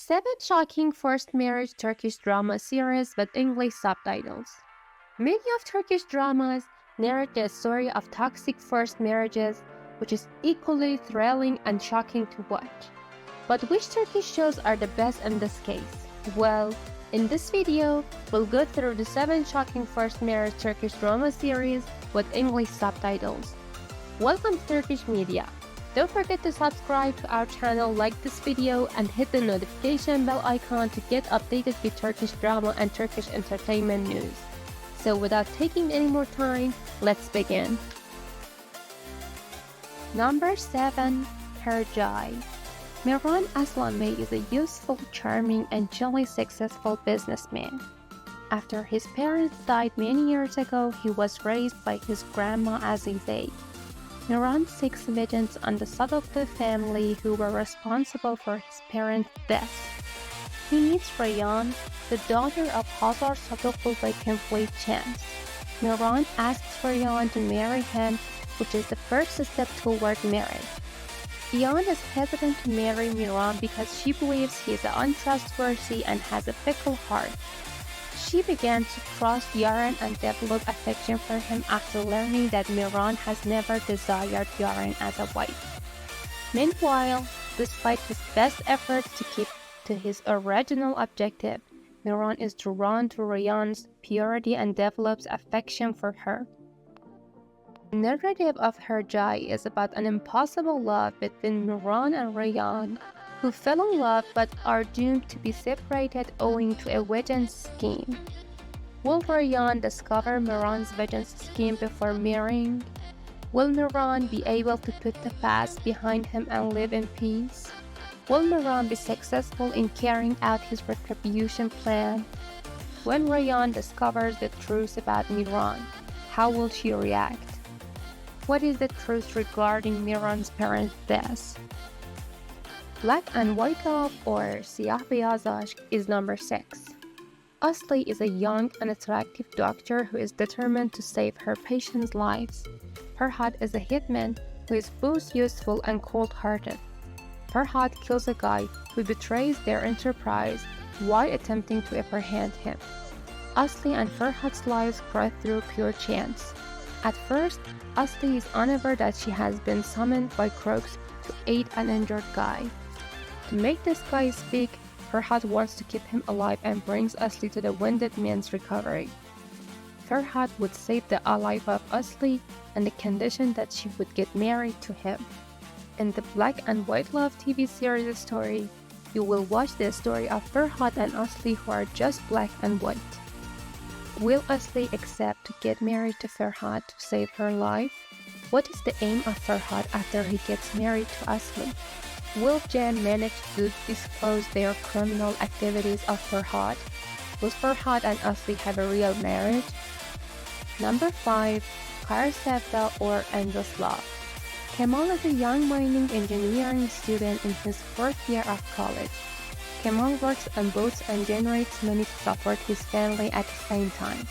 7 shocking forced marriage Turkish drama series with English subtitles. Many of Turkish dramas narrate the story of toxic forced marriages, which is equally thrilling and shocking to watch. But which Turkish shows are the best in this case? Well, in this video, we'll go through the 7 shocking forced marriage Turkish drama series with English subtitles. Welcome to Turkish Media. Don't forget to subscribe to our channel, like this video, and hit the notification bell icon to get updated with Turkish drama and Turkish entertainment news. So without taking any more time, let's begin. Number 7. Hercai. Mehran Aslanbey is a youthful, charming, and jolly successful businessman. After his parents died many years ago, he was raised by his grandma Azize. Mehran seeks vengeance on the Sadıklı family who were responsible for his parents' death. He meets Reyhan, the daughter of Hazar Sadıklı by complete chance. Mehran asks Reyhan to marry him, which is the first step toward marriage. Reyhan is hesitant to marry Mehran because she believes he is untrustworthy and has a fickle heart. She began to trust Yaren and develop affection for him after learning that Mehran has never desired Yaren as a wife. Meanwhile, despite his best efforts to keep to his original objective, Mehran is drawn to Reyhan's purity and develops affection for her. The narrative of Hercai is about an impossible love between Mehran and Reyhan, who fell in love but are doomed to be separated owing to a vengeance scheme. Will Reyhan discover Mehran's vengeance scheme before marrying? Will Mehran be able to put the past behind him and live in peace? Will Mehran be successful in carrying out his retribution plan? When Reyhan discovers the truth about Mehran, how will she react? What is the truth regarding Mehran's parents' death? Black and White Love, or Siyah Beyaz Aşk, is number 6. Asli is a young and attractive doctor who is determined to save her patients' lives. Ferhat is a hitman who is both useful and cold-hearted. Ferhat kills a guy who betrays their enterprise while attempting to apprehend him. Asli and Ferhat's lives cross through pure chance. At first, Asli is unaware that she has been summoned by crooks to aid an injured guy. To make this guy speak, Ferhat wants to keep him alive and brings Asli to the wounded man's recovery. Ferhat would save the life of Asli on the condition that she would get married to him. In the Black and White Love TV series story, you will watch the story of Ferhat and Asli who are just black and white. Will Asli accept to get married to Ferhat to save her life? What is the aim of Ferhat after he gets married to Asli? Will Jen manage to disclose their criminal activities of Ferhat? Will Ferhat and Asli have a real marriage? Number 5. Kara Sevda, or Endless Love. Kemal is a young mining engineering student in his 4th year of college. Kemal works on boats and generates money to support his family at the same time.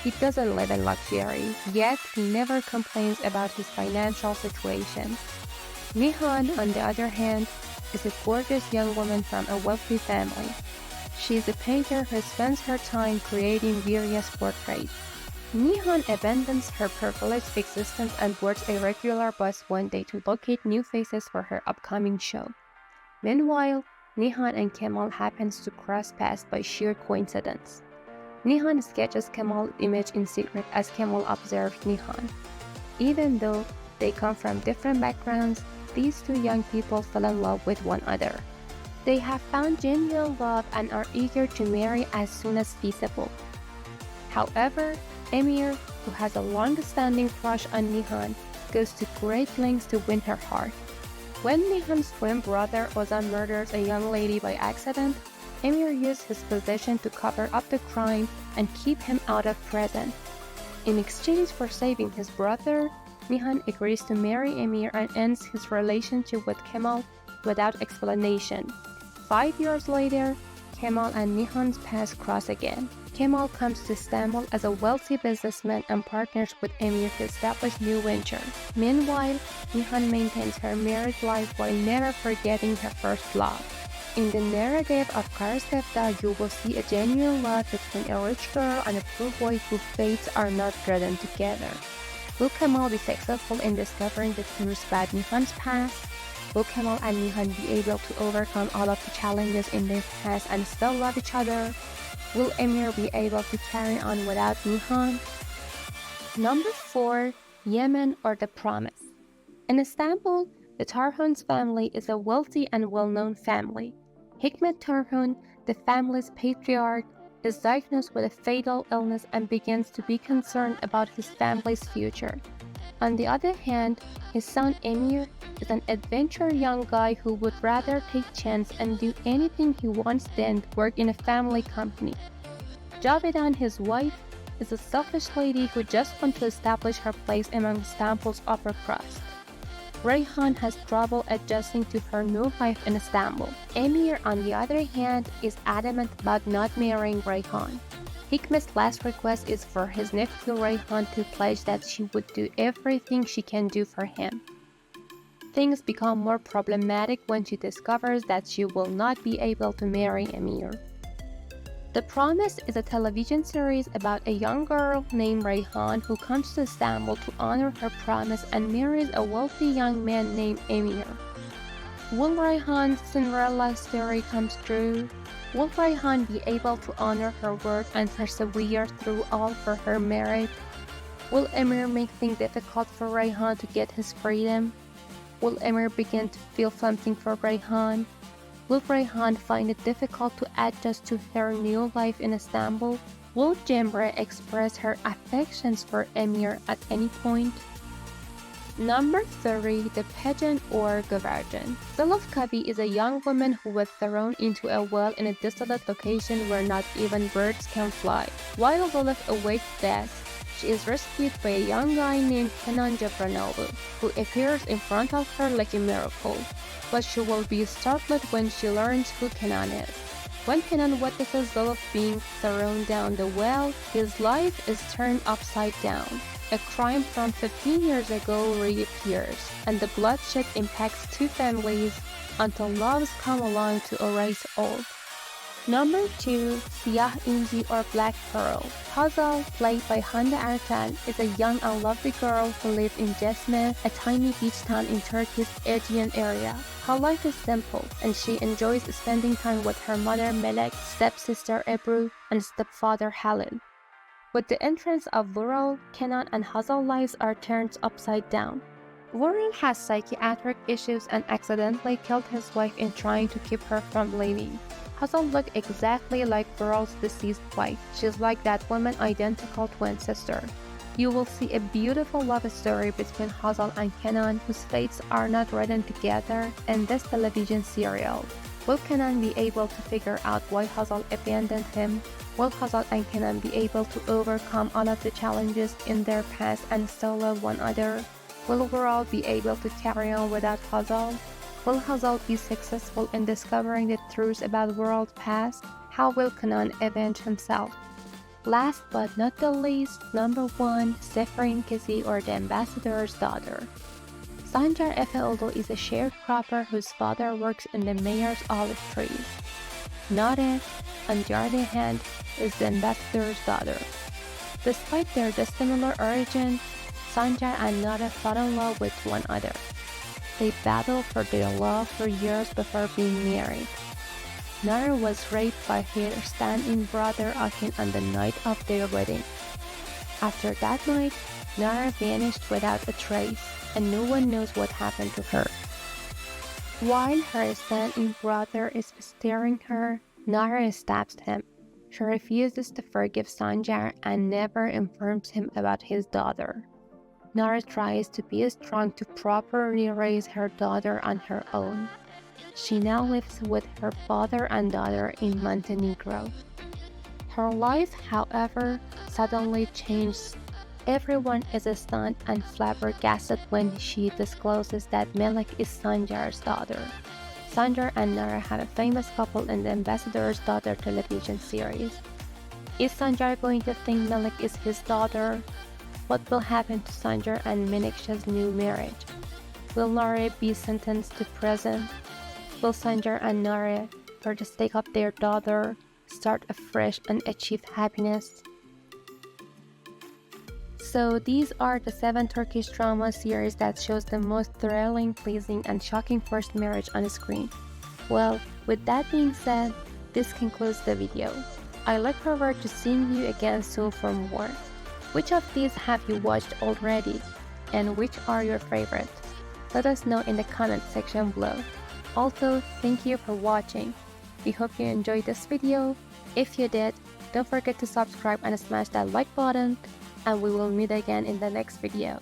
He doesn't live in luxury, yet he never complains about his financial situation. Nihan, on the other hand, is a gorgeous young woman from a wealthy family. She is a painter who spends her time creating various portraits. Nihan abandons her privileged existence and boards a regular bus one day to locate new faces for her upcoming show. Meanwhile, Nihan and Kemal happens to cross paths by sheer coincidence. Nihan sketches Kemal's image in secret as Kemal observes Nihan. Even though they come from different backgrounds, these two young people fell in love with one another. They have found genuine love and are eager to marry as soon as feasible. However, Emir, who has a long-standing crush on Nihan, goes to great lengths to win her heart. When Nihan's twin brother Ozan murders a young lady by accident, Emir uses his position to cover up the crime and keep him out of prison. In exchange for saving his brother, Nihan agrees to marry Emir and ends his relationship with Kemal without explanation. 5 years later, Kemal and Nihan's paths cross again. Kemal comes to Istanbul as a wealthy businessman and partners with Emir to establish new ventures. Meanwhile, Nihan maintains her married life while never forgetting her first love. In the narrative of Karsevda, you will see a genuine love between a rich girl and a poor boy whose fates are not written together. Will Kemal be successful in discovering the truth about Nihan's past? Will Kemal and Nihan be able to overcome all of the challenges in their past and still love each other? Will Emir be able to carry on without Nihan? Number 4. Yemen or the Promise. In Istanbul, the Tarhun's family is a wealthy and well-known family. Hikmet Tarhun, the family's patriarch, is diagnosed with a fatal illness and begins to be concerned about his family's future. On the other hand, his son Emir is an adventurous young guy who would rather take chance and do anything he wants than work in a family company. Javedan, his wife, is a selfish lady who just wants to establish her place among Istanbul's upper crust. Reyhan has trouble adjusting to her new life in Istanbul. Emir, on the other hand, is adamant about not marrying Reyhan. Hikmet's last request is for his nephew Reyhan to pledge that she would do everything she can do for him. Things become more problematic when she discovers that she will not be able to marry Emir. The Promise is a television series about a young girl named Reyhan who comes to Istanbul to honor her promise and marries a wealthy young man named Emir. Will Reyhan's Cinderella story come true? Will Reyhan be able to honor her word and persevere through all for her marriage? Will Emir make things difficult for Reyhan to get his freedom? Will Emir begin to feel something for Reyhan? Will Reyhan find it difficult to adjust to her new life in Istanbul? Will Cemre express her affections for Emir at any point? Number 3. The Pigeon or Güvercin. Zülf Kavi is a young woman who was thrown into a well in a desolate location where not even birds can fly. While Zülf awaits death, she is rescued by a young guy named Kenan Cepranoğlu, who appears in front of her like a miracle. But she will be startled when she learns who Kenan is. When Kenan witnesses Zülf being thrown down the well, his life is turned upside down. A crime from 15 years ago reappears, and the bloodshed impacts two families until loves come along to erase all. Number 2. Siyah İnci or Black Pearl. Hazal, played by Hande Erçel, is a young and lovely girl who lives in Cesme, a tiny beach town in Turkey's Aegean area. Her life is simple, and she enjoys spending time with her mother Melek, stepsister Ebru, and stepfather Halil. With the entrance of Vural, Kenan and Hazal's lives are turned upside down. Vural has psychiatric issues and accidentally killed his wife in trying to keep her from leaving. Hazal looks exactly like Vural's deceased wife. She's like that woman identical twin sister. You will see a beautiful love story between Hazal and Kenan, whose fates are not written together in this television serial. Will Kenan be able to figure out why Hazal abandoned him? Will Hazal and Kenan be able to overcome all of the challenges in their past and still love one another? Will Vural be able to carry on without Hazal? Will Hazal be successful in discovering the truth about Vural's past? How will Kenan avenge himself? Last but not the least, number 1, Zefrin Kezi or the Ambassador's Daughter. Sancar Efeoğlu is a sharecropper whose father works in the mayor's olive trees. Nare, on the other hand, is the ambassador's daughter. Despite their dissimilar origin, Sancar and Nare fall in love with one another. They battle for their love for years before being married. Nare was raped by her stand-in brother Akin on the night of their wedding. After that night, Nare vanished without a trace, and no one knows what happened to her. While her stand-in brother is staring her, Nare stabs him. She refuses to forgive Sancar and never informs him about his daughter. Nare tries to be strong to properly raise her daughter on her own. She now lives with her father and daughter in Montenegro. Her life, however, suddenly changes. Everyone is stunned and flabbergasted when she discloses that Melek is Sancar's daughter. Sancar and Nare have a famous couple in the Ambassador's Daughter television series. Is Sancar going to think Melek is his daughter? What will happen to Sancar and Menekşe's new marriage? Will Nare be sentenced to prison? Will Sancar and Nare for the sake of their daughter, start afresh and achieve happiness. So these are the 7 Turkish drama series that shows the most thrilling, pleasing, and shocking forced marriage on screen. Well, with that being said, this concludes the video. I look forward to seeing you again soon for more. Which of these have you watched already? And which are your favorite? Let us know in the comment section below. Also, thank you for watching. We hope you enjoyed this video. If you did, don't forget to subscribe and smash that like button, and we will meet again in the next video.